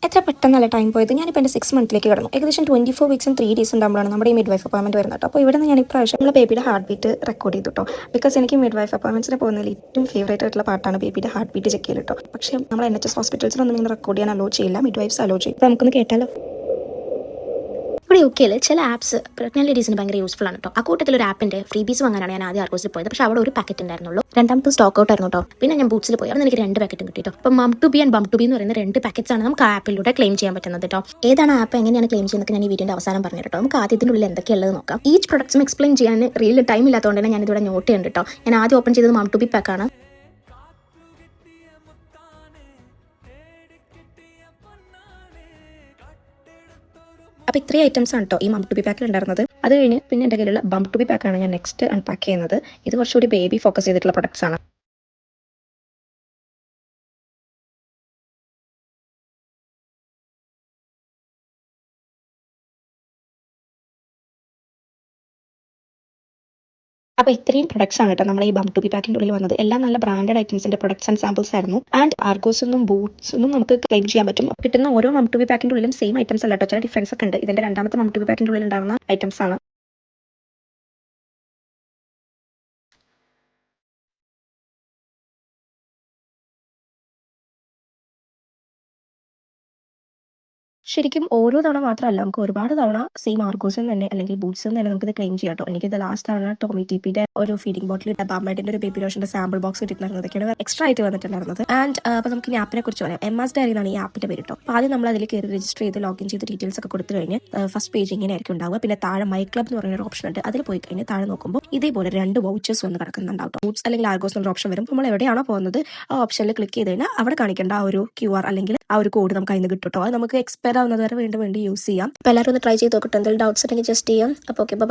എത്ര പെട്ടെന്നല്ല ടൈം പോയത്. ഞാനിപ്പോൾ എൻ്റെ 6 മന്തിലേക്ക് കിടന്നു. ഏകദേശം 24 വീക്സും 3 ഡേയ്സ് ഉണ്ടാകുമ്പോഴാണ് നമ്മുടെ ഈ മിഡ് വൈഫ് അപ്പോയിൻമെൻറ്റ് വരുന്നത് കേട്ടോ. അപ്പോൾ ഇവിടെ നിന്ന് ഞാൻ ഇപ്രാവശ്യം നമ്മുടെ ബേബിയുടെ ഹാർട്ട് ബീറ്റ് റെക്കോർഡ് ചെയ്തു കേട്ടോ. ബിക്കോസ് എനിക്ക് മിഡ് വൈഫ് അപ്പോയിൻമെൻറ്റ്സിന് പോകുന്നതിൽ ഏറ്റവും ഫേവറേറ്റ് ആയിട്ടുള്ള പാട്ടാണ് ബേബിയുടെ ഹാർട്ട് ബീറ്റ് ചെക്ക് ചെയ്യൽ കേട്ടോ. പക്ഷേ നമ്മൾ NHS ഹോസ്പിറ്റൽസിലൊന്നും ഇങ്ങനെ റെക്കോർഡ് ചെയ്യാൻ അലോ ചെയ്യില്ല, മിഡ് വൈഫ്സ് അലോ ചെയ്യും. അപ്പോൾ നമുക്കൊന്ന് കേട്ടാലോ. ഇവിടെ യുകെയിൽ ചില ആപ്സ് പ്രഗ്നന്റ് ലേഡീസിന് ഭയങ്കര യൂസ്ഫുൾ ആണ് കേട്ടോ. ആ കൂട്ടത്തിൽ ഒരു ആപ്പിന്റെ ഫ്രീ ബീസ് വാങ്ങാനാണ് ഞാൻ ആദ്യം ആർഗോസിൽ പോയത്. പക്ഷേ അവിടെ ഒരു പാക്കറ്റ് ഉണ്ടായിരുന്നുള്ളൂ, രണ്ടാമത്തെ സ്റ്റോക്ക് ഔട്ട് ആയിരുന്നു കേട്ടോ. പിന്നെ ഞാൻ ബൂട്ട്സിൽ പോയി, അവിടെ എനിക്ക് 2 പാക്കറ്റും കിട്ടി കേട്ടോ. അപ്പോൾ mum to be and bum to be എന്ന് പറയുന്ന 2 പാക്കറ്റ്സ് ആണ് നമുക്ക് ആ ആപ്പിലൂടെ ക്ലെയിം ചെയ്യാൻ പറ്റുന്നത് കേട്ടോ. ഏതാണ് ആപ്പ്, എങ്ങനെയാണ് ക്ലെയിം ചെയ്യുന്നത് ഞാൻ ഈ വീഡിയോന്റെ അവസാനം പറഞ്ഞു കേട്ടോ. നമുക്ക് ആദ്യത്തിൻ്റെ ഉള്ളിൽ എന്തൊക്കെയുള്ളത് നോക്കാം. ഈച്ച് പ്രൊഡക്ട്സും എക്സ്പ്ലെയിൻ ചെയ്യാൻ റിയൽ ടൈം ഇല്ലാത്തതുകൊണ്ട് തന്നെ ഞാൻ ഇതിവിടെ നോട്ട് ചെയ്യുന്നുണ്ട് കേട്ടോ. ഞാൻ ആദ്യം ഓപ്പൺ ചെയ്തത് മം ടു ബി പാക്കാണ്. അപ്പോൾ ഇത്രയും ഐറ്റംസ് ആണ് കേട്ടോ ഈ മം ടു ബി പാക്കിൽ ഉണ്ടായിരുന്നത്. അത് കഴിഞ്ഞ് പിന്നെ എൻ്റെ കയ്യിലുള്ള ബം ടു ബി പാക്കാണ് ഞാൻ നെക്സ്റ്റ് അൺപാക്ക് ചെയ്യുന്നത്. ഇത് കുറച്ചുകൂടി ബേബി ഫോക്കസ് ചെയ്തിട്ടുള്ള പ്രൊഡക്ട്സ് ആണ്. അപ്പോൾ ഇത്രയും പ്രൊഡക്ട്സ് ആണ് കേട്ടോ നമ്മുടെ ഈ ബം ടു ബി പാക്കിൻ്റെ ഉള്ളിൽ വന്നത്. എല്ലാം നല്ല ബ്രാൻഡഡ് ഐറ്റംസിന്റെ പ്രൊഡക്ട്സ് ആൻഡ് സാമ്പിൾസ് ആയിരുന്നു. ആൻഡ് ആർഗോസൊന്നും ബൂട്ട്സൊന്നും നമുക്ക് ക്ലെയിം ചെയ്യാൻ പറ്റും. കിട്ടുന്ന ഓരോ മം ടു ബി പാക്കിൻ്റെ ഉള്ളിലും സെയിം ഐറ്റംസ് അല്ല കേട്ടോ, ചില ഡിഫറൻസ് ഒക്കെ ഉണ്ട്. ഇതിന്റെ രണ്ടാമത്തെ മം ടു ബി പാക്കിൻ്റെ ഉള്ളിൽ ഉണ്ടാകുന്ന ഐറ്റംസ് ആണ്. ശരിക്കും ഓരോ തവണ മാത്രമല്ല, നമുക്ക് ഒരുപാട് തവണ സെയിം ആർഗോസിൽ തന്നെ അല്ലെങ്കിൽ ബൂട്ട്സിൽ തന്നെ നമുക്കിത് ക്ലെയിം ചെയ്യാം കേട്ടോ. എനിക്കിത് ലാസ്റ്റ് തവണ ടോമി ടിപിയുടെ ഒരു ഫീഡിംഗ് ബോട്ടിൽ ബാമേഡിന്റെ ഒരു ബേബി ലോഷന്റെ സാമ്പിൾ ബോക്സ് കിട്ടുന്നതൊക്കെയാണ് എക്സ്ട്രാ ആയിട്ട് വന്നിട്ടുണ്ടായിരുന്നത്. ആൻഡ് അപ്പോൾ നമുക്ക് ഈ ആപ്പിനെ കുറിച്ച് പറയാം. MS ഡയറി എന്നാണ് ഈ ആപ്പിന്റെ പേര് കേട്ടോ. അപ്പോൾ ആദ്യം നമ്മൾ അതിൽ കയറി രജിസ്റ്റർ ചെയ്ത് ലോഗിൻ ചെയ്ത് ഡീറ്റെയിൽസ് ഒക്കെ കൊടുത്തു കഴിഞ്ഞ് ഫസ്റ്റ് പേജ് ഇങ്ങനെ ആയിരിക്കും ഉണ്ടാവുക. പിന്നെ താഴെ മൈ ക്ലബ് എന്ന് പറയുന്ന ഒരു ഓപ്ഷൻ ഉണ്ട്. അതിൽ പോയി കഴിഞ്ഞ് താഴെ നോക്കുമ്പോൾ ഇതേപോലെ 2 വൗച്ചേഴ്സ് വന്ന് കിടക്കുന്നുണ്ടാവും. ബൂട്ട്സ് അല്ലെങ്കിൽ ആർഗോസ് എന്നുള്ള ഓപ്ഷൻ വരും. നമ്മൾ എവിടെയാണോ പോകുന്നത് ആ ഓപ്ഷനിൽ ക്ലിക്ക് ചെയ്ത് കഴിഞ്ഞാൽ അവിടെ കാണിക്കേണ്ട ആ ഒരു QR അല്ലെങ്കിൽ ആ ഒരു കോഡ് നമുക്ക് അതിന് കിട്ടും കേട്ടോ. അത് നമുക്ക് എക്സ്പയർ ആവുന്നത് വരെ വീണ്ടും യൂസ് ചെയ്യാം. അപ്പോൾ എല്ലാവരും ഒന്ന് ട്രൈ ചെയ്ത് നോക്കട്ടെ. എന്തെങ്കിലും ഡൗട്ട്സ് ഉണ്ടെങ്കിൽ ജസ്റ്റ് ചെയ്യാം. അപ്പോൾ ഓക്കെ, ബൈ.